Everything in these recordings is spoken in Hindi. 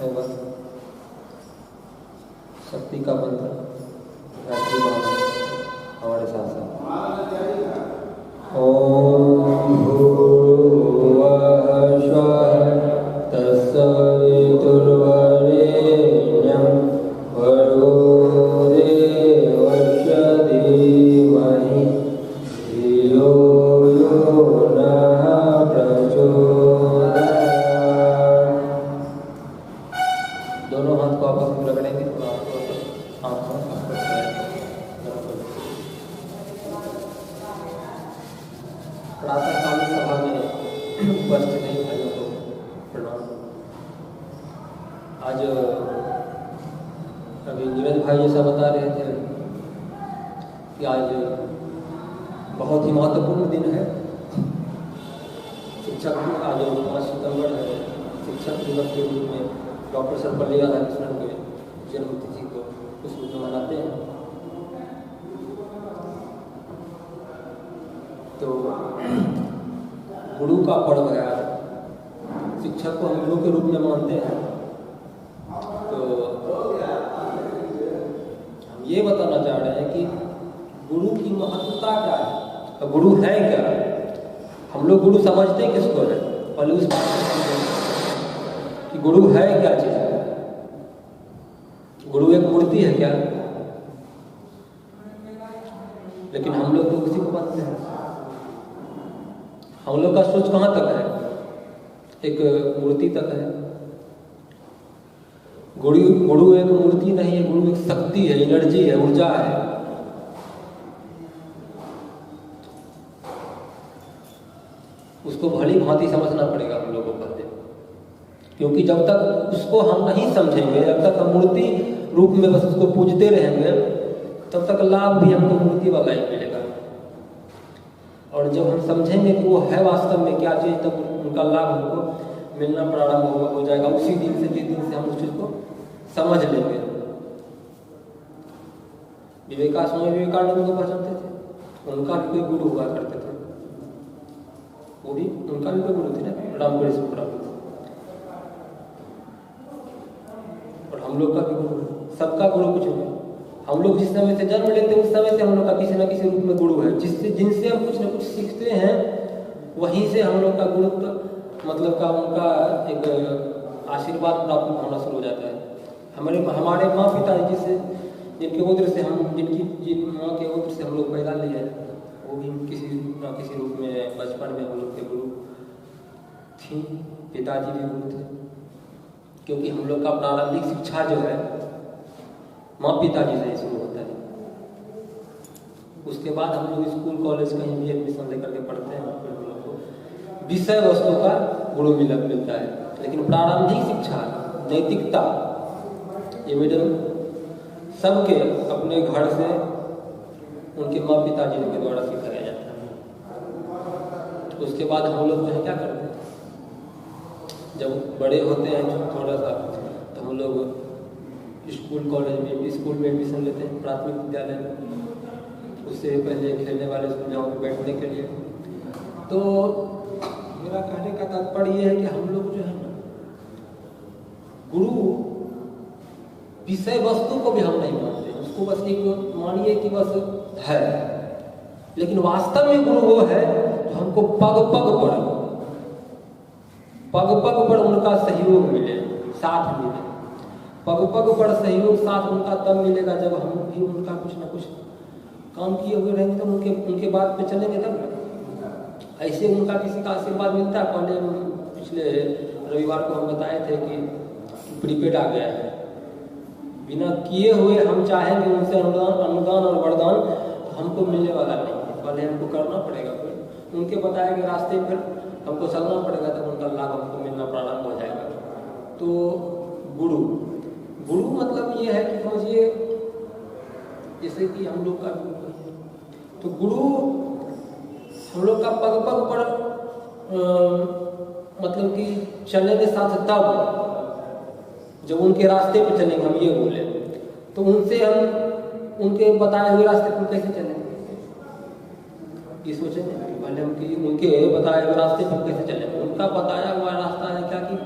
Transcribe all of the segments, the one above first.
है बस शक्ति का मंत्र गायत्री माला हमारे साथ साथ। ओम भूर्भुवः स्वः तत्सवितुर्वरेण्यं भर्गो देवस्य धीमहि धियो यो नः प्रचोदयात्। दोनों हाथ को आपस में रगड़ेंगे तो आपको आँखों प्रातःकालीन सभा में उपस्थित नहीं भाइयों को प्रणाम। आज अभी नीरज भाई जैसा बता रहे थे कि आज बहुत ही महत्वपूर्ण दिन है। शिक्षक आज 5 सितंबर है, शिक्षक दिवस के रूप में डॉक्टर सर्वपल्ली राधाकृष्णन के जन्मतिथि को उस रूप में मनाते हैं। तो गुरु का पर्व है आज, शिक्षक को हम गुरु के रूप में मानते हैं। तो हम ये बताना चाह रहे हैं कि गुरु की महत्वता क्या है, तो गुरु है क्या। हम लोग गुरु समझते किसको है, पहले उस बात को समझें कि गुरु है क्या चीज़ है। गुरु एक मूर्ति है क्या, लेकिन हम लोग तो उसी को मानते हैं। हम लोग का सोच कहाँ तक है, एक मूर्ति तक है। गुरु एक मूर्ति नहीं है, गुरु एक शक्ति है, एनर्जी है, ऊर्जा है। उसको भली भांति समझना पड़ेगा हम लोगों को पहले, क्योंकि जब तक उसको हम नहीं समझेंगे, जब तक हम मूर्ति रूप में बस उसको पूजते रहेंगे, तब तक लाभ भी हमको मूर्ति वाला ही मिलेगा। और जब हम समझेंगे कि वो है वास्तव में क्या चीज़, तब उनका लाभ हमको मिलना प्रारंभ हो जाएगा उसी दिन से, जिस दिन से हम उस चीज़ को समझ लेंगे। स्वामी विवेकानंद को पहचानते थे, उनका भी कोई गुरु हुआ करते थे, वो भी उनका भी कोई गुरु थे ना, रामकृष्ण परमहंस। और हम लोग का भी गुरु, सबका गुरु कुछ नहीं। हम लोग जिस समय से जन्म लेते हैं उस समय से हम लोग का किसी न किसी रूप में गुरु है, जिनसे हम कुछ न कुछ सीखते हैं। वहीं से हम लोग का गुरुत्व मतलब का उनका एक आशीर्वाद प्राप्त होना शुरू हो जाता है। हमारे माँ पिता जिससे जिनके उद्र से हम जिन माँ के उद्र से हम लोग पैदा लिए हैं, वो भी किसी न किसी रूप में बचपन में हम लोग के गुरु थी। पिताजी भी गुरु थे, क्योंकि हम लोग का प्रारंभिक शिक्षा जो है माँ पिताजी से शुरू होता है। उसके बाद हम लोग स्कूल कॉलेज कहीं भी एडमिशन लेकर के पढ़ते हैं, फिर हम लोग को विषय वस्तु का गुरु मिलता है। लेकिन प्रारंभिक शिक्षा, नैतिकता, ये मिडिल सबके अपने घर से उनके माँ पिताजी के द्वारा सिखाया जाता है। उसके बाद हम लोग जो है क्या करते हैं, जब बड़े होते हैं थोड़ा सा, तो हम लोग स्कूल कॉलेज में स्कूल में एडमिशन लेते हैं, प्राथमिक विद्यालय में। उससे पहले खेलने वाले स्कूल जाओ बैठने के लिए। तो मेरा कहने का तात्पर्य ये है कि हम लोग जो है ना, गुरु विषय वस्तु को भी हम नहीं मानते, उसको बस एक मानिए कि बस है। लेकिन वास्तव में गुरु वो है जो हमको पग पग पर उनका सहयोग मिले, साथ मिले। पग पर सहयोग साथ उनका तब मिलेगा जब हम भी उनका कुछ ना कुछ काम किए हुए रहेंगे, तो उनके बात पे चलेंगे तब ना। ऐसे उनका किसी का आशीर्वाद मिलता है। पहले पिछले रविवार को हम बताए थे कि प्रीपेड आ गया है, बिना किए हुए हम चाहेंगे उनसे अनुदान और वरदान तो हमको मिलने वाला नहीं है। पहले हमको करना पड़ेगा, फिर उनके बताए गए रास्ते फिर हमको चलना पड़ेगा, तब उनका लाभ हमको मिलना प्रारंभ हो जाएगा। तो गुरु मतलब ये है कि समझिए जैसे कि हम लोग का गुरु है, तो गुरु हम लोग का पग पर मतलब कि चलेंगे साथ, तब जब उनके रास्ते पे चलेंगे, हम ये बोले तो उनसे हम उनके बताए हुए रास्ते पर कैसे चलेंगे, ये सोचेंगे पहले हम कि उनके बताए हुए रास्ते पर कैसे चलेंगे। उनका बताया हुआ रास्ता है क्या कि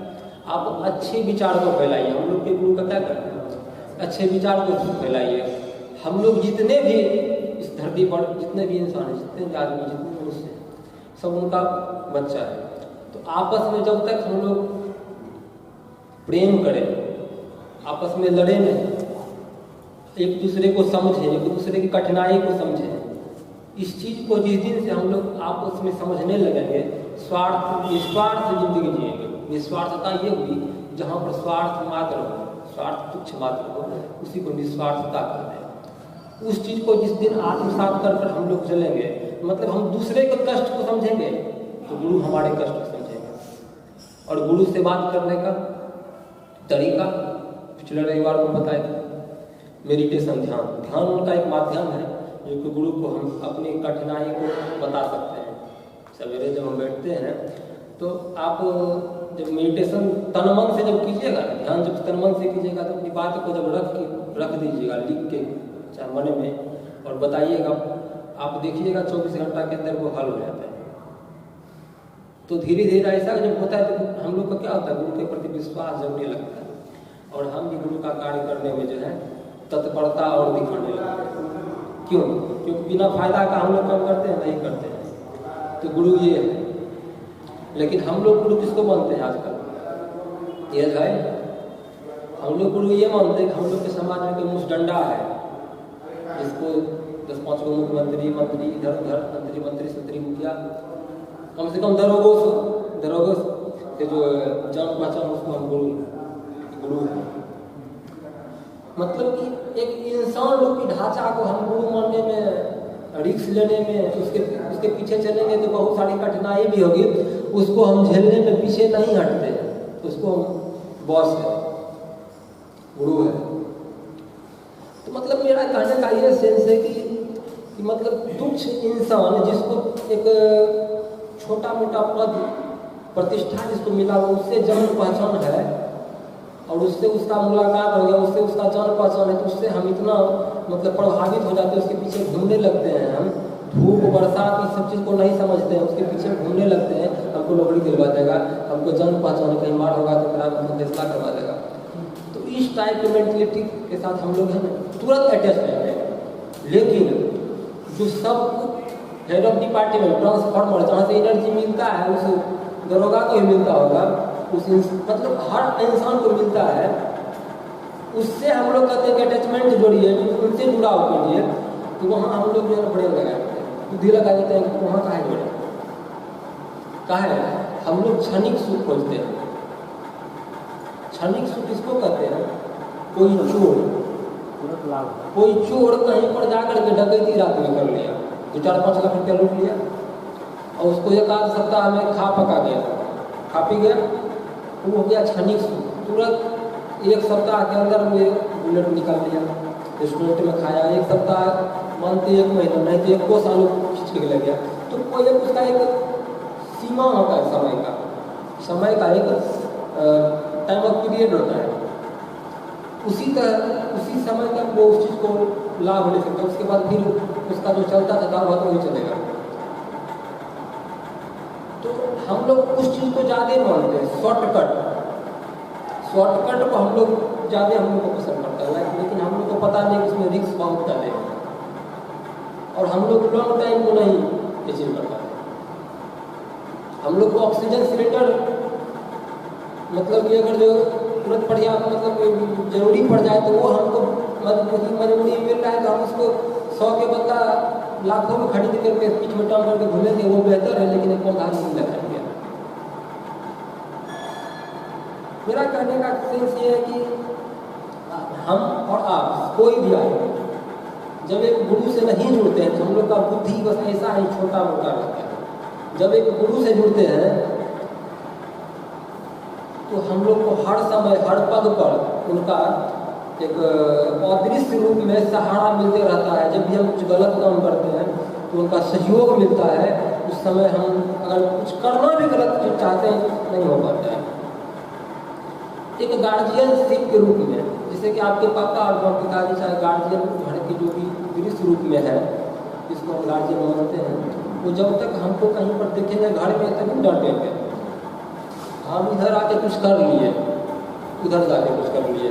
आप अच्छे विचार को फैलाइए। हम लोग के गुरु का क्या करते हैं, अच्छे विचार को फैलाइए। हम लोग जितने भी इस धरती पर जितने भी इंसान हैं, जितने भी आदमी, जितने मनुष्य हैं, सब उनका बच्चा है। तो आपस में जब तक हम लोग प्रेम करें, आपस में लड़े नहीं, एक दूसरे को समझें, एक दूसरे की कठिनाई को समझें, इस चीज़ को जिस दिन से हम लोग आपस में समझने लगेंगे, निस्वार्थ जिंदगी जिएंगे। निस्वार्थता ये हुई जहाँ पर स्वार्थ मात्र हो, स्वार्थ तुच्छ मात्र हो, उसी को निस्वार्थता कहते हैं। उस चीज़ को जिस दिन आत्मसात कर हम लोग चलेंगे, मतलब हम दूसरे के कष्ट को समझेंगे तो गुरु हमारे कष्ट को समझेंगे। और गुरु से बात करने का तरीका पिछले रविवार को बताया था, मेडिटेशन, ध्यान उनका एक माध्यम है जो कि गुरु को हम अपनी कठिनाई को बता सकते हैं। सवेरे जब हम बैठते हैं तो आप जब मेडिटेशन तन मन से जब कीजिएगा, ध्यान जब तन मन से कीजिएगा तो अपनी बात को जब रख दीजिएगा, लिख के चाहे मन में, और बताइएगा, आप देखिएगा 24 घंटा के अंदर वो हल हो जाता है। तो धीरे धीरे ऐसा जब होता है तो हम लोग का क्या होता है, गुरु के प्रति विश्वास जमने लगता है और हम भी गुरु का कार्य करने में जो है तत्परता और दिखाने लगते हैं। क्यों? क्योंकि बिना फायदा का हम लोग काम करते हैं, नहीं करते हैं। तो गुरु ये है। लेकिन हम लोग गुरु किसको मानते हैं आजकल? ये है, हम लोग गुरु ये मानते हैं कि हम लोग के समाज में कोई मुझडंडा है, जिसको 10-5 गो मुख्यमंत्री, मंत्री, इधर उधर मंत्री, मुखिया, कम से कम दरोगों के जो जान पहचान, उसको हम गुरु है। मतलब कि एक इंसान रूप की ढांचा को हम गुरु मानने में, रिस्क लेने में, उसके पीछे चलेंगे तो बहुत सारी कठिनाई भी होगी, उसको हम झेलने में पीछे नहीं हटते, उसको हम बॉस है, गुरु है। तो मतलब मेरा कहने का ये सेंस है कि मतलब तुच्छ इंसान जिसको एक छोटा मोटा पद प्रतिष्ठा जिसको मिला वो उससे जान पहचान है और उससे उसका मुलाकात हो गया, उससे उसका जान पहचान है, तो उससे हम इतना मतलब प्रभावित हो जाते हैं, उसके पीछे घूमने लगते हैं। हम धूप बरसात इस सब चीज़ को नहीं समझते हैं, उसके पीछे घूमने लगते हैं। हमको नौकरी दिलवा देगा, हमको जान पहचान, कहीं मार होगा तो मेरा फैसला करवा देगा। तो इस टाइप की मेंटलिटी के साथ हम लोग हैं तुरंत अटैच रहते हैं। लेकिन जो सब हेड ऑफ डिपार्टमेंट, ट्रांसफार्मर, जहाँ से एनर्जी मिलता है उस दरोगा को ही मिलता होगा, उस मतलब हर इंसान को मिलता है, उससे हम लोग कहते हैं कि अटैचमेंट जोड़िए, उनसे जुड़ाव कीजिए, तो वहाँ हम लोग जो है बड़े लगा देते हैं, बुद्धि लगा देते हैं कि वहाँ काहे जोड़े, काहे हम लोग क्षणिक सुख खोजते हैं। क्षणिक सुख किसको कहते हैं? कोई चोर कहीं पर जाकर के डकैती रात में कर लिया, 2-4-5 लाख रुपया लूट लिया और उसको 1 सप्ताह में खा पी गया, वो हो गया क्षणिक सुख। तुरंत 1 सप्ताह के अंदर में बुलेट निकाल लिया, रेस्टोरेंट में खाया, 1 सप्ताह मानते 1 महीना, नहीं तो 1 साल खींच के लग गया। तो कोई उसका एक सीमा होता है, समय का एक टाइम ऑफ पीरियड होता है। उसी समय तक वो उस चीज़ को लाभ ले सकता है, उसके बाद फिर उसका जो चलता था दाव वही चलेगा। तो हम लोग उस चीज़ को ज़्यादा मानते हैं, शॉर्टकट को हम लोग ज़्यादा हम लोग को पसंद करता है, लेकिन हम लोग को पता नहीं कि उसमें रिस्क बहुत ज़्यादा है और हम लोग लॉन्ग टाइम को नहीं अचीव कर पाते। हम लोग को ऑक्सीजन सिलेंडर मतलब कि अगर जो तुरंत पड़ जाए, मतलब जरूरी पड़ जाए, तो वो हमको मजबूरी मिल रहा है तो हम उसको 100 के बदला लाखों में खरीद करके पीठ में टांग करके घूमेंगे, वो बेहतर है। लेकिन एक पौधा नहीं लगाएंगे। मेरा कहने का सेंस ये है कि हम और आप कोई भी आए जब एक गुरु से नहीं जुड़ते हैं तो हम लोग का बुद्धि बस ऐसा ही छोटा मोटा रहता है। जब एक गुरु से जुड़ते हैं तो हम लोग को हर समय हर पद पर उनका एक अदृश्य रूप में सहारा मिलते रहता है। जब भी हम कुछ गलत काम करते हैं तो उनका सहयोग मिलता है। उस समय हम अगर कुछ करना भी गलत जो चाहते हैं नहीं हो पाता है। एक गार्जियनशिप के रूप में, जैसे कि आपके पापा और पिताजी चाहे गार्जियन घर के जो भी दृश्य रूप में है, जिसको हम गार्जियन मानते हैं, वो जब तक हमको कहीं पर देखेंगे घर में तभी डांटेंगे। हम इधर आके कुछ कर लिए उधर जाके कुछ कर लिए,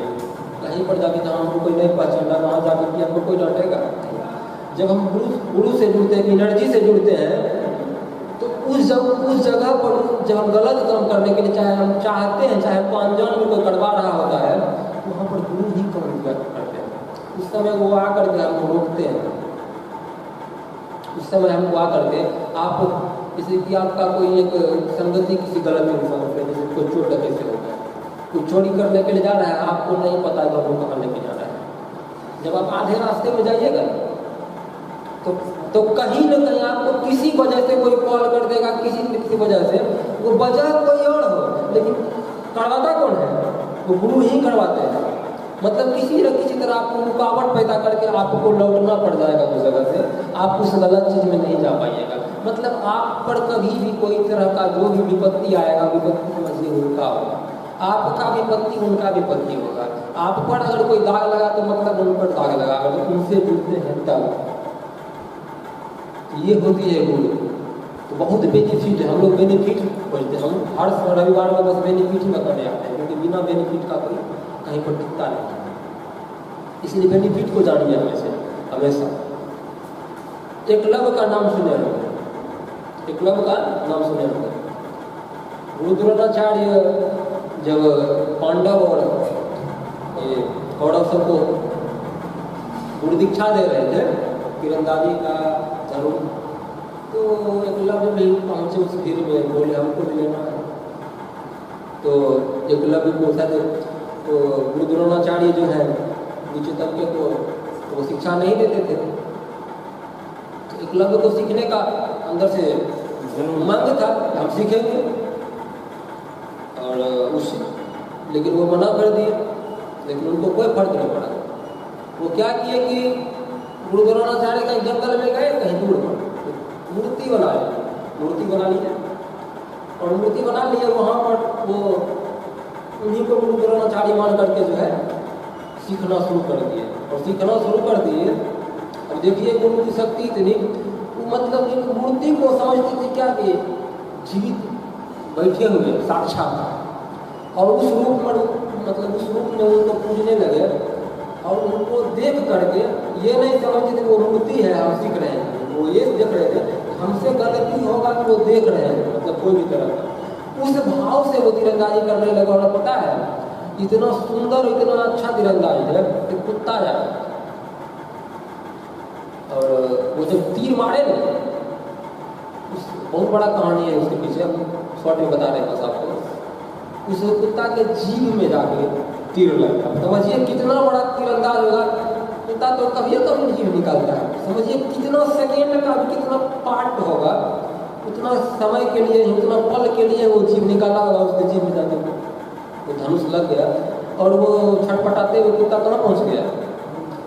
कहीं पर जाके जहाँ हमको कोई नहीं पहचाना वहाँ जाके कि हमको कोई डांटेगा। जब हम गुरु से जुड़ते हैं, एनर्जी से जुड़ते हैं, तो उस जगह पर जब हम गलत काम करने के लिए चाहे हम चाहते हैं, चाहे हमको अनजान में कोई करवा रहा होता है, तो वहाँ पर गुरु ही काम करते हैं। उस समय वो आकर के हमको रोकते हैं। उस समय हमको आकर के आप जैसे कि आपका कोई एक संगति किसी गलत इंसान से, जैसे कोई चोर डकैती हो गया, कोई चोरी करने के लिए जा रहा है, आपको नहीं पता है कि वो कहाँ लेके जा रहा है। जब आप आधे रास्ते में जाइएगा तो कहीं ना कहीं आपको किसी वजह से कोई कॉल कर देगा, किसी वजह से, वो वजह कोई और हो, लेकिन करवाता कौन है? वो गुरु ही करवाते हैं। मतलब किसी न किसी तरह आपको रुकावट पैदा करके आपको लौटना पड़ जाएगा उस जगह से, आप उस गलत चीज में नहीं जा पाइएगा। मतलब आप पर कभी भी कोई तरह का जो भी विपत्ति आएगा, विपत्ति समझिए उनका होगा, आपका विपत्ति उनका विपत्ति होगा। आप पर अगर कोई दाग लगा तो मतलब उन पर दाग लगा, अगर उनसे जुड़ते हैं तब। ये होती है गुरु। तो बहुत बेनिफिट है, हम लोग बेनिफिट खोजते हैं। हम हर रविवार में बस बेनिफिट ही करने आते हैं, क्योंकि बिना बेनिफिट का कोई कहीं पर टिकता नहीं है। इसलिए बेनिफिट को जानिए हमेशा। एकलव्य का नाम सुने होंगे, एकलव्य का नाम सुने होंगे। गुरु द्रोणाचार्य जब पांडव और ये कौरव सबको गुरु दीक्षा दे रहे थे तीरंदाजी का जरूर, तो एकलव्य भी पहुंचे उस भीड़ में, बोले हमको भी लेना है। तो एकलव्य पूछा तो गुरु द्रोणाचार्य जो है नीचे तबके को तो वो शिक्षा नहीं देते थे। तो एकलव्य को सीखने का अंदर से मन था, हम सीखेंगे, और लेकिन वो मना कर दिए। लेकिन उनको कोई फर्क नहीं पड़ा। वो क्या किए कि गुरु द्रोणाचार्य कहीं जंगल में गए, कहीं दूर पर मूर्ति बना ली और मूर्ति बना लिए। वहाँ पर वो उन्हीं को गुरु द्रोणाचार्य मान करके जो है सीखना शुरू कर दिए, और सीखना शुरू कर दिए। अब देखिए गुरु की शक्ति इतनी, मतलब मूर्ति को समझते थे क्या कि जीवित बैठे हुए साक्षात, और उस रूप में मतलब उस रूप में उनको पूजने लगे। और उनको देख करके ये नहीं समझते थे वो मूर्ति है, हम सीख रहे हैं। वो ये देख रहे थे हमसे गलती होगा कि वो देख रहे हैं, मतलब कोई भी तरह का उस भाव से वो तीरंदाजी करने लगा। और पता है इतना सुंदर, इतना अच्छा तीरंदाजी है कि कुत्ता जाए। और वो जब तीर मारे ना, बहुत बड़ा कहानी है उसके पीछे, हम शॉर्ट में बता रहे हैं बस आपको। उस कुत्ता के जीभ में जाके तीर लगा। समझिए कितना बड़ा तीरंदाज होगा कुत्ता, तो कभी कभी जीभ निकालता है। समझिए कितना सेकेंड का भी कितना पार्ट होगा, उतना समय के लिए, उतना पल के लिए वो जीभ निकाला होगा। उसके जीभ में जाके वो धनुष लग गया, और वो छटपटाते हुए कुत्ता कहाँ पहुँच गया।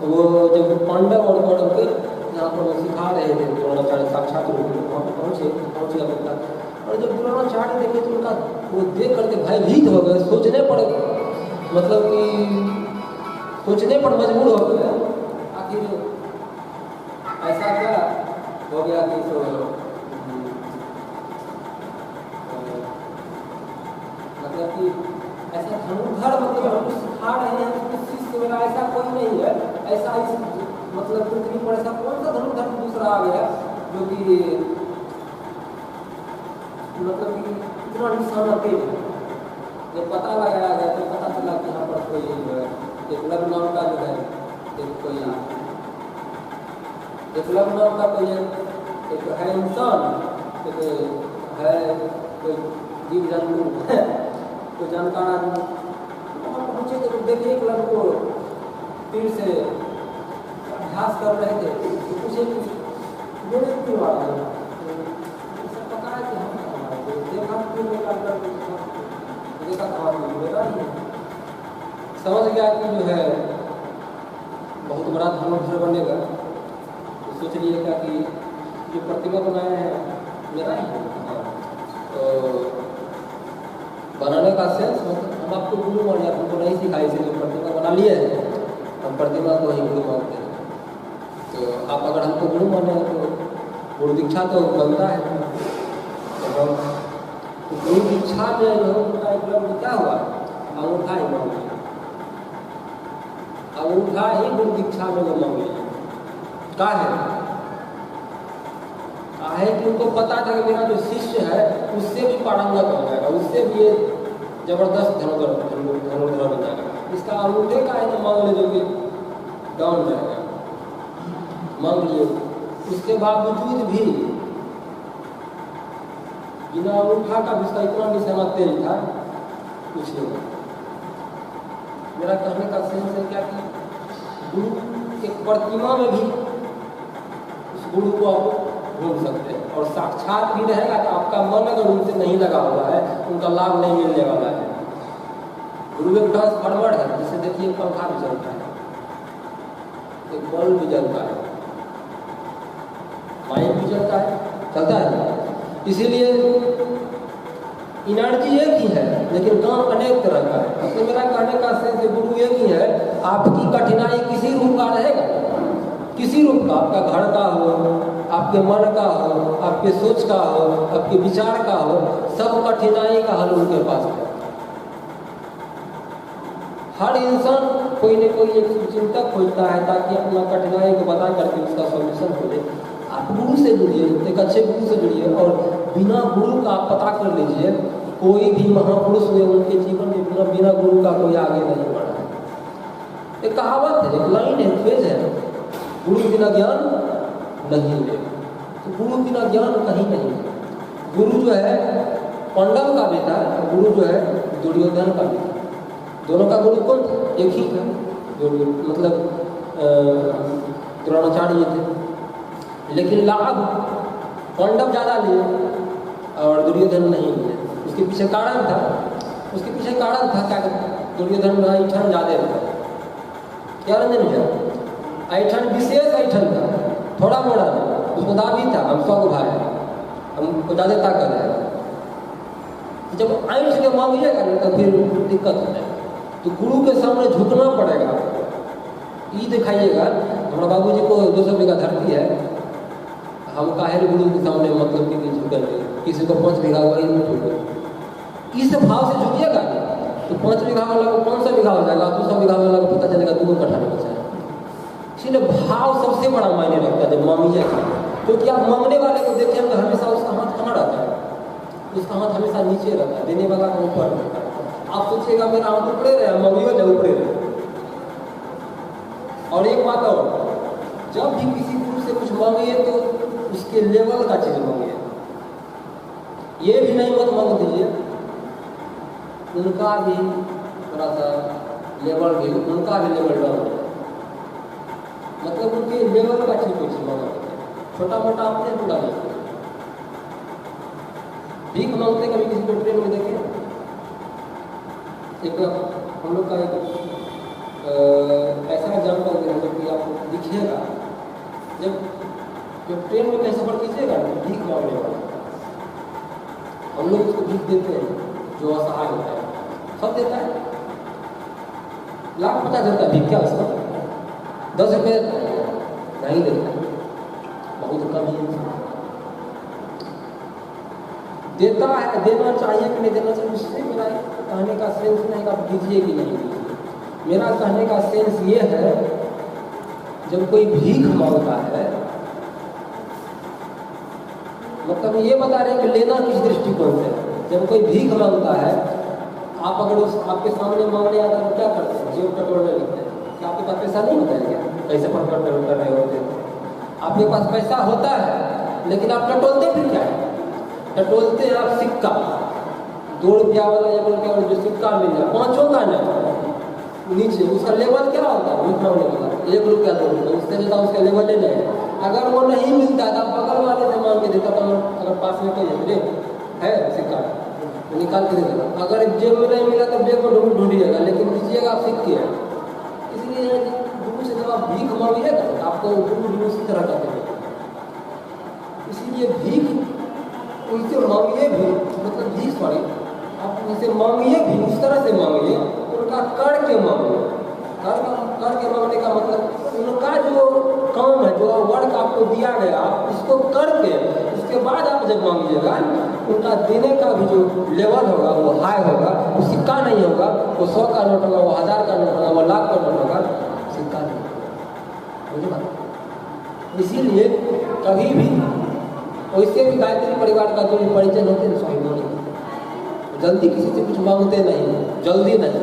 वो जब पांडव और कौरव के यहाँ पर वो सिखा रहे थे द्रोणाचार्य साक्षात रूप में, वहाँ पर पहुँचे कुत्ता। और जब द्रोणाचार्य देखे तो उनका वो देख करके भयभीत हो गए, सोचने पर मतलब कि सोचने पर मजबूर हो गए आखिर ऐसा क्या हो गया कि तो मतलब कि ऐसा धनुर्धर, मतलब हम सिखा रहे हैं कि शिष्य मेरा ऐसा कोई नहीं है, ऐसा इस मतलब पृथ्वी पर ऐसा कौन सा धनुर्धर दूसरा आ गया जो कि मतलब कि इतना निशाना तेज है। जब पता लगाया गया तो पता चला कि यहाँ पर कोई एकलव्य नाम का जो है कोई एकलव्य नाम का कोई एक है इंसान, एक है कोई जीव जंतु कोई जानकार आदमी। वहाँ पहुँचे तो देखे एकलव्य को तीर से अभ्यास कर रहे थे। तो पूछे कि मेरे क्यों आ रहे हैं, पता है कि हम देखा क्यों निकाल कर देखा कहाँ मेरा ही है। समझ गया कि जो है बहुत बड़ा धनुर्धर बनेगा। तो सोच लिए क्या कि जो प्रतिमा बनाया है मेरा ही है। तो बनाने का सेंस मतलब हम आपको गुरु मान लिया, हमको नहीं सिखाई, इसलिए प्रतिमा बना लिए है, हम प्रतिमा को ही गुरु मानते हैं। तो आप अगर हमको गुरु माने तो गुरु दीक्षा तो बनता है। तो गुरु दीक्षा में उनका एकलव्य क्या हुआ, अंगूठा ही मांग लिया, अंगूठा ही गुरु दीक्षा में वो मांग लिया। क्या है कि उनको पता था कि मेरा जो शिष्य है उससे भी पारंगत हो जाएगा, उससे भी ये जबरदस्त धनुर्धर बन जाएगा। इसका अंगूठे का है मांग ले जो कि डाउन जाएगा, मांग लियो। उसके बावजूद भी बिना अंगूठा का भी उसका इतना निशाना तेज था, कुछ नहीं। मेरा कहने का सेंस है क्या कि गुरु एक प्रतिमा में भी उस गुरु को आप ढूंढ सकते हैं, और साक्षात भी रहेगा कि आपका मन अगर उनसे नहीं लगा हुआ है, उनका लाभ नहीं मिलने वाला है। गुरु एक ट्रांसफार्मर है, जिसे देखिए पंखा भी चलता है, एक बल्ब भी जलता है, माइक भी चलता है। इसीलिए एनर्जी एक ही है लेकिन काम अनेक तरह का है। तो मेरा कहने का सेंस गुरु एक ही है। आपकी कठिनाई किसी रूप का रहेगा, किसी रूप का, आपका घर का हो, आपके मन का हो, आपके सोच का हो, आपके विचार का हो, सब कठिनाई का हल उनके पास है। हर इंसान कोई न कोई एक चिंतक खोजता है ताकि अपना कठिनाई को बता करके उसका सॉल्यूशन हो जाए। आप गुरु से जुड़िए, एक अच्छे गुरु से जुड़िए, और बिना गुरु का आप पता कर लीजिए कोई भी महापुरुष हुए उनके जीवन में बिना गुरु का कोई आगे नहीं बढ़ा है। एक कहावत है, एक लाइन है, फ्रेज है, गुरु बिना ज्ञान नहीं है। तो गुरु बिना ज्ञान कहीं नहीं है। गुरु जो है पांडव का बेटा, गुरु जो है दुर्योधन का बेटा। दोनों का गुरु कौन था? एक ही था, जो मतलब द्रोणाचार्य थे। लेकिन लाभ पांडव ज़्यादा लिए और दुर्योधन नहीं लिए। उसके पीछे कारण था, क्या दुर्योधन में ऐठन ज़्यादा था। क्या रंजन भैया? ऐठन विशेष ऐठन था, थोड़ा मोड़ा नहीं, उसको दाबी था, हम 100 भाई, हमको ज़्यादा ताकत है। जब ऐठ के मांगिएगा ना तो फिर दिक्कत हो जाएगा। तो गुरु के सामने झुकना पड़ेगा। ये दिखाइएगा, हमारा बाबूजी को 200 बीघा धरती है, हम काहे गुरु के सामने मतलब कि झुकेंगे, किसी को 5 बीघा हुआ ही नहीं झुके। इस भाव से झुकिएगा तो 5 बीघा वाला को 500 बीघा हो जाएगा, 200 बीघा वाला को पता चलेगा 2 कट्ठा में बचा है। इसलिए भाव सबसे बड़ा मायने रखता है जब मांगिएगा। क्योंकि आप मांगने वाले को देखेंगे हमेशा उसका हाथ कहाँ रहता है, उसका हाथ हमेशा नीचे रहता है, देने वाला का ऊपर रहता है। आप सोचिएगा मेरा हाथ ऊपरे रहे, मांगियो ले ऊपरे रहे। और एक बात और, जब भी किसी गुरु से कुछ मांगिए तो उसके लेवल का चीज मांगिए। ये भी नहीं मत मांग दीजिए उनका भी थोड़ा सा लेवल भी, उनका भी लेवल डाउन है, मतलब उनके लेवल का चीज कुछ मांगा, छोटा मोटा आपने पूरा नहीं। भीख मांगते कभी किसी को ट्रेन में देखे? एक हम लोग का एक ऐसा एग्जाम्पल है जो कि आपको दिखेगा, जब ट्रेन में कहीं सफर कीजिएगा भीख मांगने वाला, हम लोग उसको भीख देते हैं जो असहाय होता है, सब देता है, 1,50,000 देता है भीख, क्या उसका 10 रुपये नहीं देता है, बहुत कम ही देता है। देना चाहिए कि नहीं देना चाहिए, उससे मेरा कहने का सेंस नहीं कि आप दीजिए कि नहीं दीजिए। मेरा कहने का सेंस ये है, जब कोई भीख मांगता है मतलब ये बता रहे हैं कि लेना किस दृष्टिकोण से। जब कोई भीख मांगता है, आप अगर उस आपके सामने मांगने आता है तो क्या करते हैं? जेब टटोलने लगते हैं। क्या आपके पास पैसा नहीं होता है क्या? पैसे पर कर रहे होते हैं, आपके पास पैसा होता है लेकिन आप टटोलते फिर क्या है? टटोलते हैं आप सिक्का, 2 रुपया वाला, 1 रुपया वाला जो सिक्का मिल जाए, 5 का नहीं, नीचे उसका लेवल क्या होता है? भीख मांगने वाला 1 रुपया 2 रुपया, उससे ज़्यादा उसका लेवल ले जाए। अगर वो नहीं मिलता तो बगल वाले से मांग के देता, तो अगर पास में कोई है सिक्का तो निकाल के दे देगा। अगर जेब में नहीं मिला तो जेब को ढूंढिएगा, लेकिन दीजिएगा आप सिक्के है। इसलिए गुरु से जब आप भीख मांगिएगा तो आपको गुरु भी उसी तरह का देगा। इसीलिए भीख उनसे मांगिए भी, मतलब भीख सॉरी, आप उनसे मांगिए भी उस तरह से मांगिए, उनका कर के मांगिए। कर के मांगने का मतलब उनका जो काम है जो वर्क आपको दिया गया आप इसको करके उसके बाद आप जब मांगिएगा उनका देने का भी जो लेवल होगा वो हाई होगा, वो सिक्का नहीं होगा, वो 100 का नोट होगा, वो 1000 का नोट होगा, वो लाख का नोट होगा, सिक्का नहीं होगा। इसीलिए कभी भी वैसे भी गायत्री परिवार का जो परिचय होते हैं स्वाभिमानी, जल्दी किसी से कुछ मांगते नहीं, जल्दी नहीं।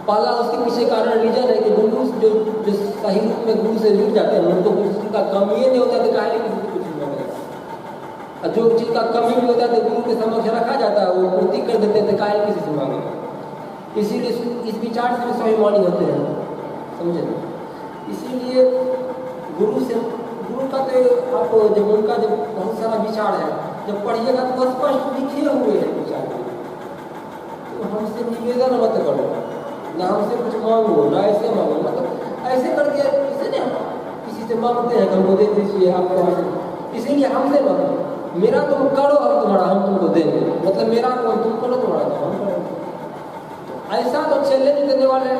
पहला उसके पीछे कारण रीजन है कि गुरु जो सही रूप में गुरु से जुड़ जाते हैं उनको किसी का कमी नहीं होता तो काहे किसी से कुछ नहीं मांगेगा, जो चीज का कमी भी होता है तो गुरु के समक्ष रखा जाता है, वो पूर्ति कर देते हैं तो काहे किसी से मांगेगा। इसीलिए इस विचार से स्वाभिमानी होते हैं, समझे। इसीलिए गुरु का तो आप जब उनका जब बहुत सारा विचार है जब पढ़िएगा तो स्पष्ट लिखे हुए हैं विचार, तो हमसे निवेदन मत करो, ना हमसे कुछ मांगो, ना ऐसे मांगो, मतलब ऐसे करके इसे नहीं किसी से मांगते हैं हमको दे दीजिए आपको हमसे, इसीलिए हमसे मांगो, मेरा तुम करो हम तुम्हारा हम तुमको देंगे, मतलब मेरा तुम करो तुम्हारा तो हम करेंगे। ऐसा तो चैलेंज देने वाले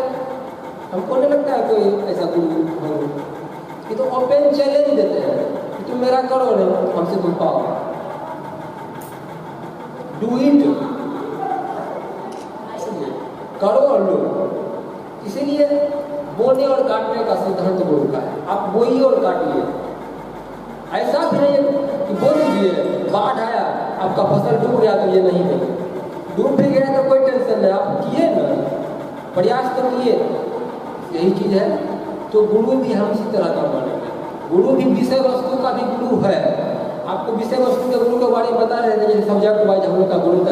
हमको नहीं लगता है कोई ऐसा गुरु हो, ये तो ओपन चैलेंज देते हैं कि तुम मेरा करो नहीं हमसे तुम पाओ, डू इट, करो और लो। इसीलिए बोने और काटने का सिद्धांत गुरु का है, आप बोइए और काटिए। ऐसा भी नहीं कि बोल दीजिए बाढ़ आया आपका फसल डूब गया तो ये नहीं है, डूब भी गया तो कोई टेंशन नहीं, आप किए ना, प्रयास तो किए, यही चीज है। तो गुरु भी हम इसी तरह का मानेंगे, गुरु भी विषय वस्तु का भी गुरु है। आपको विषय वस्तु के गुरु के बारे में बता रहे थे, जैसे सब्जेक्ट वाइज हम लोग का गुरु का